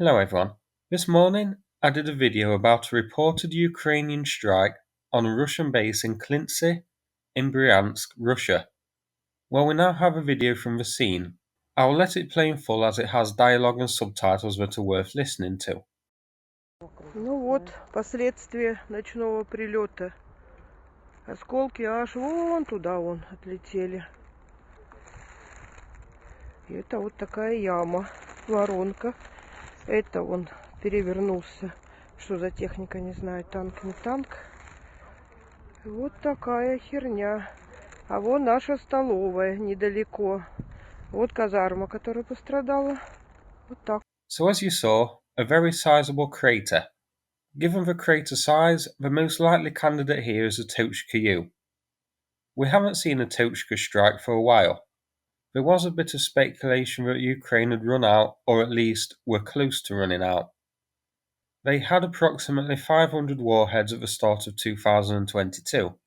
Hello everyone. This morning I did a video about a reported Ukrainian strike on a Russian base in Klintsy in Bryansk, Russia. Well, we now have a video from the scene. I will let it play in full as it has dialogue and subtitles that are worth listening to. Ну вот, последствия ночного прилета. Осколки аж вон туда отлетели. И это вот такая яма, воронка. Это перевернулся. Что за техника, не знаю, танк, не танк. Вот такая херня. А вон наша столовая недалеко. Вот казарма, которая пострадала. Вот так. So as you saw, a very sizable crater. Given the crater size, the most likely candidate here is a Tochka-U. We haven't seen a Tochka strike for a while. There was a bit of speculation that Ukraine had run out, or at least were close to running out. They had approximately 500 warheads at the start of 2022,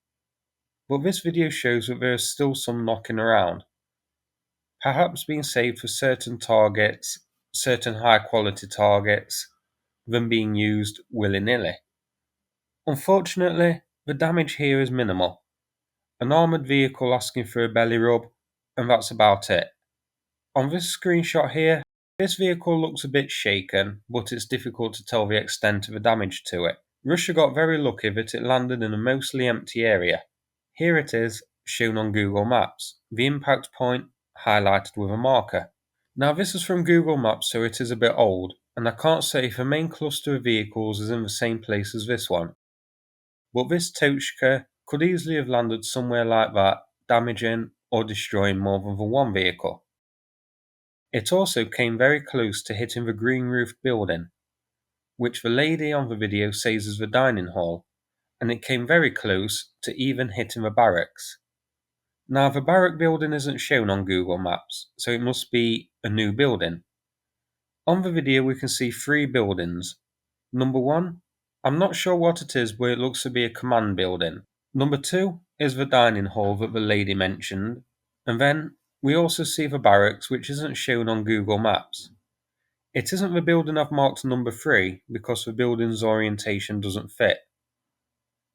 but this video shows that there is still some knocking around, perhaps being saved for certain targets, certain high quality targets, than being used willy-nilly. Unfortunately, the damage here is minimal. An armoured vehicle asking for a belly rub, and that's about it. On this screenshot here, this vehicle looks a bit shaken, but it's difficult to tell the extent of the damage to it. Russia got very lucky that it landed in a mostly empty area. Here it is, shown on Google Maps, the impact point highlighted with a marker. Now this is from Google Maps, so it is a bit old, and I can't say if the main cluster of vehicles is in the same place as this one. But this Tochka could easily have landed somewhere like that, damaging or destroying more than the one vehicle. It also came very close to hitting the green-roofed building, which the lady on the video says is the dining hall, and it came very close to even hitting the barracks. Now the barrack building isn't shown on Google Maps, so it must be a new building. On the video we can see three buildings. Number one, I'm not sure what it is, but it looks to be a command building. Number two is the dining hall that the lady mentioned, and then we also see the barracks, which isn't shown on Google Maps. It isn't the building I've marked number 3 because the building's orientation doesn't fit.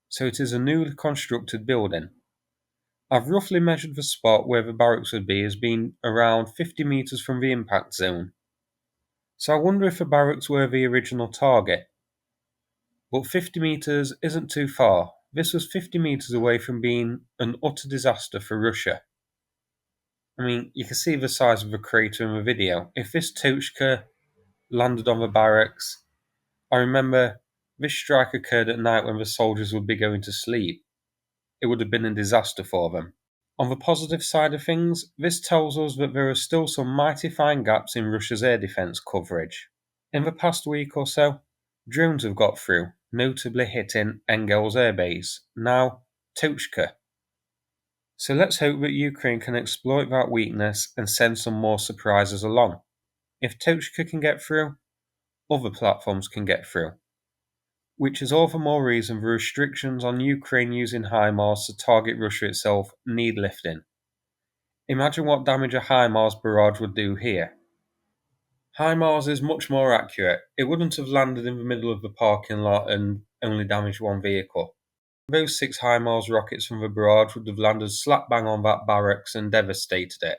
So it is a newly constructed building. I've roughly measured the spot where the barracks would be as being around 50 metres from the impact zone. So I wonder if the barracks were the original target. But 50 metres isn't too far. This was 50 metres away from being an utter disaster for Russia. I mean, you can see the size of the crater in the video. If this Tochka landed on the barracks, I remember this strike occurred at night when the soldiers would be going to sleep. It would have been a disaster for them. On the positive side of things, this tells us that there are still some mighty fine gaps in Russia's air defence coverage. In the past week or so, drones have got through, notably hitting Engel's airbase, now Tochka. So let's hope that Ukraine can exploit that weakness and send some more surprises along. If Tochka can get through, other platforms can get through. Which is all the more reason the restrictions on Ukraine using HIMARS to target Russia itself need lifting. Imagine what damage a HIMARS barrage would do here. HIMARS is much more accurate. It wouldn't have landed in the middle of the parking lot and only damaged one vehicle. Those 6 HIMARS rockets from the barrage would have landed slap bang on that barracks and devastated it.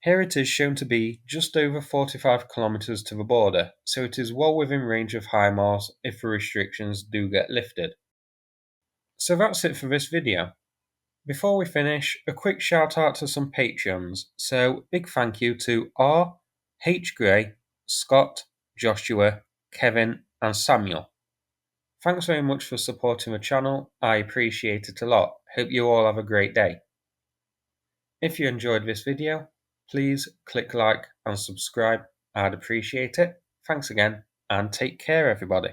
Here it is shown to be just over 45 kilometers to the border, so it is well within range of HIMARS if the restrictions do get lifted. So that's it for this video. Before we finish, a quick shout out to some Patreons, so big thank you to R, H. Gray, Scott, Joshua, Kevin and Samuel. Thanks very much for supporting the channel, I appreciate it a lot. Hope you all have a great day. If you enjoyed this video, please click like and subscribe, I'd appreciate it. Thanks again, and take care everybody.